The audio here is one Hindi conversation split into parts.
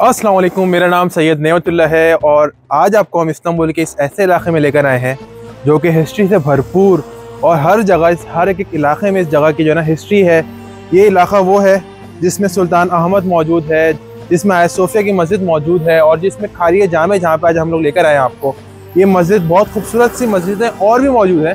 अस्सलाम वालेकुम, मेरा नाम सैयद नेमतुल्लाह है और आज आपको हम इस्तांबुल के इस ऐसे इलाके में लेकर आए हैं जो कि हिस्ट्री से भरपूर और हर जगह हर एक इलाके में इस जगह की जो है ना हिस्ट्री है। ये इलाका वो है जिसमें सुल्तान अहमद मौजूद है, जिसमें आया सोफिया की मस्जिद मौजूद है और जिसमें खारिया जामे जहाँ पे आज हम लोग लेकर आए हैं आपको। ये मस्जिद बहुत खूबसूरत सी मस्जिद है और भी मौजूद है।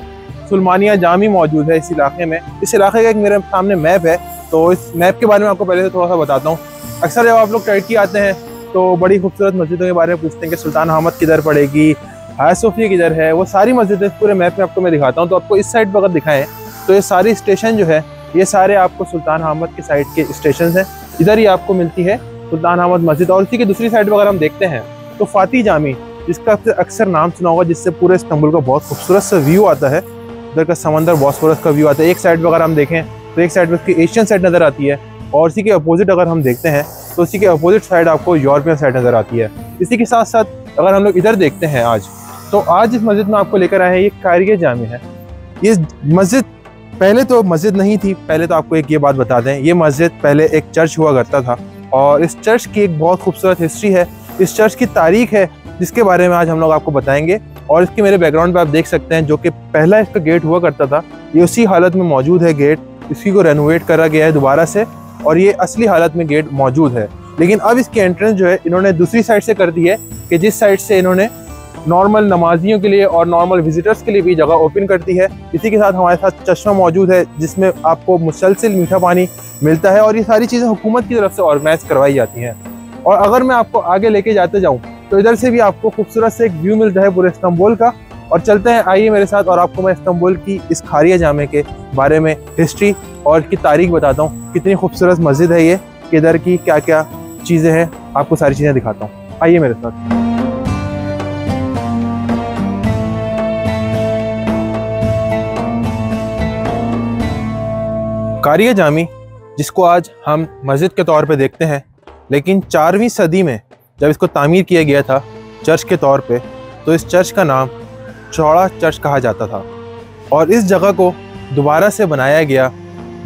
सुलमानिया जामी मौजूद है इस इलाके में। इस इलाके का एक मेरे सामने मैप है, तो इस मैप के बारे में आपको पहले से थोड़ा सा बताता हूँ। अक्सर जब आप लोग टर्की आते हैं तो बड़ी खूबसूरत मस्जिदों के बारे में पूछते हैं कि सुल्तान अहमद किधर पड़ेगी, हाया सोफिया किधर है। वो सारी मस्जिदें पूरे मैप में आपको मैं दिखाता हूँ। तो आपको इस साइड पर अगर दिखाएं तो ये सारी स्टेशन जो है ये सारे आपको सुल्तान अहमद के साइड के स्टेशन हैं। इधर ही आपको मिलती है सुल्तान अहमद मस्जिद और इसी की दूसरी साइड पर अगर हम देखते हैं तो फाती जामी, जिसका अक्सर नाम सुना होगा, जिससे पूरे इस्तांबुल का बहुत खूबसूरत सा व्यू आता है। उधर का समंदर बॉस्फोरस का व्यू आता है। एक साइड पर अगर हम देखें तो एक साइड पर उसकी एशियन साइड नज़र आती है और इसी के अपोजिट अगर हम देखते हैं तो इसी के अपोजिट साइड आपको यूरोपियन साइड नज़र आती है। इसी के साथ साथ अगर हम लोग इधर देखते हैं आज इस मस्जिद में आपको लेकर आए हैं, ये खारिया जामे है। ये मस्जिद पहले तो मस्जिद नहीं थी। पहले तो आपको एक ये बात बता दें, ये मस्जिद पहले एक चर्च हुआ करता था और इस चर्च की एक बहुत खूबसूरत हिस्ट्री है। इस चर्च की तारीख है जिसके बारे में आज हम लोग आपको बताएंगे। और इसके मेरे बैकग्राउंड पे आप देख सकते हैं जो कि पहला इसका गेट हुआ करता था, ये उसी हालत में मौजूद है गेट। इसी को रेनोवेट करा गया है दोबारा से और ये असली हालत में गेट मौजूद है। लेकिन अब इसकी एंट्रेंस जो है इन्होंने दूसरी साइड से कर दी है कि जिस साइड से इन्होंने नॉर्मल नमाजियों के लिए और नॉर्मल विजिटर्स के लिए भी जगह ओपन कर दी है। इसी के साथ हमारे साथ चश्मा मौजूद है जिसमें आपको मुसलसल मीठा पानी मिलता है और ये सारी चीज़ें हुकूमत की तरफ से ऑर्गेनाइज करवाई जाती हैं। और अगर मैं आपको आगे लेके जाते जाऊँ तो इधर से भी आपको खूबसूरत से एक व्यू मिलता है पूरे इस्तांबुल का। और चलते हैं, आइए मेरे साथ और आपको मैं इस्तांबुल की इस खारिया जामे के बारे में हिस्ट्री और की तारीख बताता हूँ। कितनी खूबसूरत मस्जिद है ये, किधर की क्या क्या चीज़ें हैं, आपको सारी चीज़ें दिखाता हूँ। आइए मेरे साथ। खारिया जामी, जिसको आज हम मस्जिद के तौर पे देखते हैं, लेकिन 4वीं सदी में जब इसको तामीर किया गया था चर्च के तौर पे, तो इस चर्च का नाम चौड़ा चर्च कहा जाता था। और इस जगह को दोबारा से बनाया गया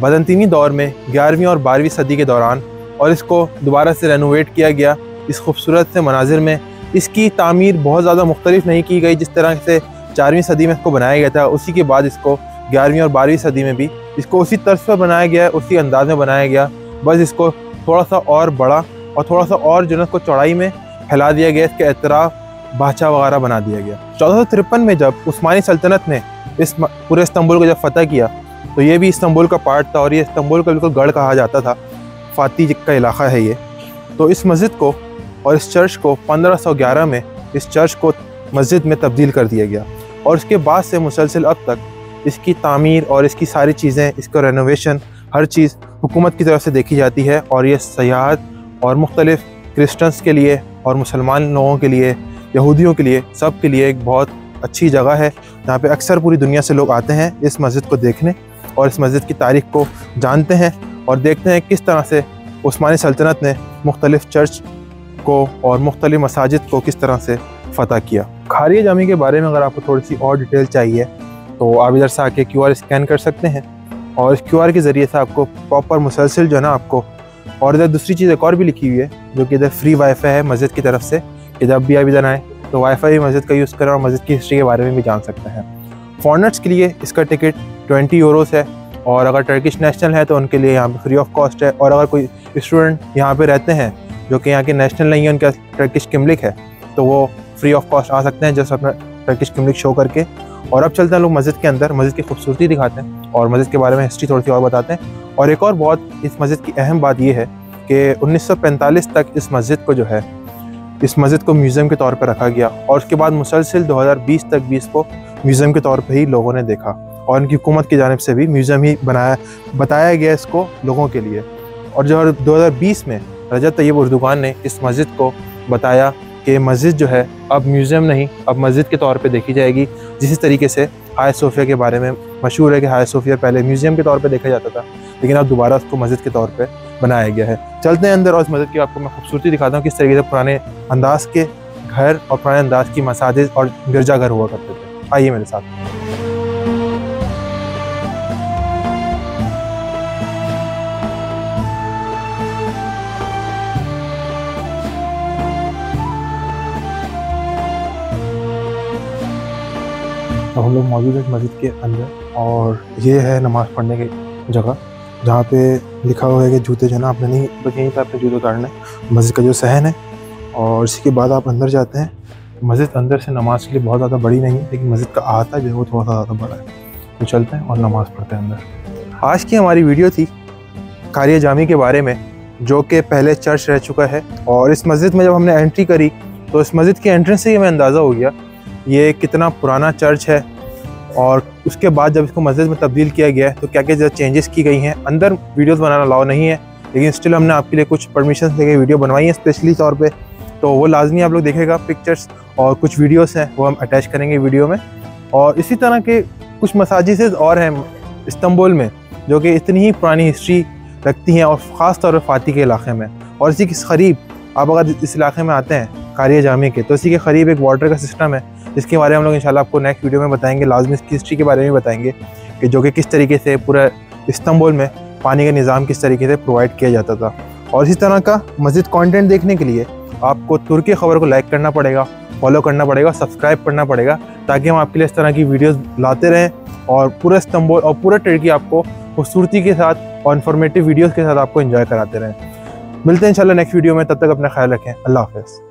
बदंतीनी दौर में 11वीं और 12वीं सदी के दौरान और इसको दोबारा से रेनोवेट किया गया इस खूबसूरत से मनाजिर में। इसकी तामीर बहुत ज़्यादा मुख्तलिफ नहीं की गई। जिस तरह से 4वीं सदी में इसको बनाया गया था, उसी के बाद इसको 11वीं और 12वीं सदी में भी इसको उसी तर्ज पर बनाया गया, उसी अंदाज में बनाया गया। बस इसको थोड़ा सा और बड़ा और थोड़ा सा और जो है उसको चौड़ाई में फैला दिया गया। इसके एतराफ़ बाचा वगैरह बना दिया गया। 1453 में जब उस्मानी सल्तनत ने इस पूरे इस्तांबुल को जब फतह किया तो ये भी इस्तांबुल का पार्ट था और ये इस्तांबुल का बिल्कुल गढ़ कहा जाता था। फाती का इलाका है ये। तो इस मस्जिद को और इस चर्च को 1511 में इस चर्च को मस्जिद में तब्दील कर दिया गया और उसके बाद से मुसलसल अब तक इसकी तामीर और इसकी सारी चीज़ें, इसका रेनोवेशन, हर चीज़ हुकूमत की तरफ से देखी जाती है। और ये सयाहत और मुख्तलिफ क्रिश्चियंस के लिए और मुसलमान लोगों के लिए, यहूदियों के लिए, सब के लिए एक बहुत अच्छी जगह है जहाँ पे अक्सर पूरी दुनिया से लोग आते हैं इस मस्जिद को देखने और इस मस्जिद की तारीख को जानते हैं और देखते हैं किस तरह से उस्मानी सल्तनत ने मुख्तलिफ चर्च को और मुख्तलिफ मसाजिद को किस तरह से फ़तह किया। खारिया जामी के बारे में अगर आपको थोड़ी सी और डिटेल चाहिए तो आप इधर से आके QR स्कैन कर सकते हैं और इस QR के ज़रिए से आपको प्रॉपर मुसलसल जो है ना आपको। और इधर दूसरी चीज़ एक और भी लिखी हुई है जो कि इधर फ्री वाईफाई है मस्जिद की तरफ से। जब भी आप इधर आएँ तो वाईफाई मस्जिद का यूज़ करें और मस्जिद की हिस्ट्री के बारे में भी जान सकते हैं। फॉरेनर्स के लिए इसका टिकट 20 यूरोस है और अगर टर्किश नेशनल है तो उनके लिए यहाँ पे फ्री ऑफ कॉस्ट है। और अगर कोई स्टूडेंट यहाँ पे रहते हैं जो कि यहाँ के नेशनल नहीं है, उनका टर्किश किमलिक है, तो वो फ्री ऑफ कॉस्ट आ सकते हैं जस्ट अपना टर्किश किमलिक शो करके। और अब चलते हैं लोग मस्जिद के अंदर, मस्जिद की खूबसूरती दिखाते हैं और मस्जिद के बारे में हिस्ट्री थोड़ी सी और बताते हैं। और एक और बहुत इस मस्जिद की अहम बात ये है कि 1945 तक इस मस्जिद को म्यूज़ियम के तौर पर रखा गया और उसके बाद मुसलसल 2020 तक भी इसको म्यूज़ियम के तौर पे ही लोगों ने देखा और इनकी हुकूमत की जानिब से भी म्यूज़ियम ही बताया गया इसको लोगों के लिए। और जो 2020 में रजब तैयब उर्दुगान ने इस मस्जिद को बताया कि मस्जिद जो है अब म्यूज़ियम नहीं, अब मस्जिद के तौर पे देखी जाएगी। जिस तरीके से हाया सोफिया के बारे में मशहूर है कि हाया सोफिया पहले म्यूज़ियम के तौर पे देखा जाता था, लेकिन अब दोबारा उसको मस्जिद के तौर पे बनाया गया है। चलते हैं अंदर और इस मस्जिद की आपको मैं खूबसूरती दिखाता हूँ, किस तरीके से पुराने अंदाज के घर और पुराने अंदाज की मसाजिद और गिरजाघर हुआ करते थे। आइए मेरे साथ। अब हम लोग मौजूद हैं मस्जिद के अंदर और ये है नमाज़ पढ़ने की जगह जहाँ पे लिखा हुआ है कि जूते जो है ना आपने नहीं, बस यहीं पर अपने जूते उतारने। मस्जिद का जो सहन है और इसी के बाद आप अंदर जाते हैं। मस्जिद अंदर से नमाज के लिए बहुत ज़्यादा बड़ी नहीं है, लेकिन मस्जिद का अहाता जो है वो थोड़ा सा ज़्यादा बड़ा है। तो चलते हैं और नमाज़ पढ़ते हैं अंदर। आज की हमारी वीडियो थी कारिया जामी के बारे में, जो कि पहले चर्च रह चुका है। और इस मस्जिद में जब हमने एंट्री करी तो इस मस्जिद के एंट्रेंस से ही हमें अंदाज़ा हो गया ये कितना पुराना चर्च है। और उसके बाद जब इसको मस्जिद में तब्दील किया गया है तो क्या क्या चेंजेस की गई हैं। अंदर वीडियोस बनाना अलाउ नहीं है, लेकिन स्टिल हमने आपके लिए कुछ परमिशन लेके वीडियो बनवाई है स्पेशली तौर पे, तो वो लाजमी आप लोग देखेगा। पिक्चर्स और कुछ वीडियोस हैं वो हम अटैच करेंगे वीडियो में। और इसी तरह के कुछ मसाजिद और हैं इस्तांबुल में जो कि इतनी ही पुरानी हिस्ट्री रखती हैं, और ख़ास तौर पर फाती के इलाके में। और इसी के करीब आप अगर इस इलाके में आते हैं कारिया जामी के, तो इसी के करीब एक वाटर का सिस्टम है जिसके बारे में हम लोग इंशाल्लाह आपको नेक्स्ट वीडियो में बताएंगे। लाजमी इसकी हिस्ट्री के बारे में बताएंगे कि जो कि किस तरीके से पूरा इस्तांबुल में पानी का निज़ाम किस तरीके से प्रोवाइड किया जाता था। और इसी तरह का मज़ीद कंटेंट देखने के लिए आपको तुर्की खबर को लाइक करना पड़ेगा, फॉलो करना पड़ेगा, सब्सक्राइब करना पड़ेगा, ताकि हम आपके लिए इस तरह की वीडियोस लाते रहें और पूरा इस्तांबुल और पूरा तुर्की आपको खूबसूरती के साथ और इन्फॉर्मेटिव वीडियोस के साथ आपको एंजॉय कराते रहें। मिलते हैं इंशाल्लाह नेक्स्ट वीडियो में, तब तक अपना ख्याल रखें। अल्लाह हाफ़िज़।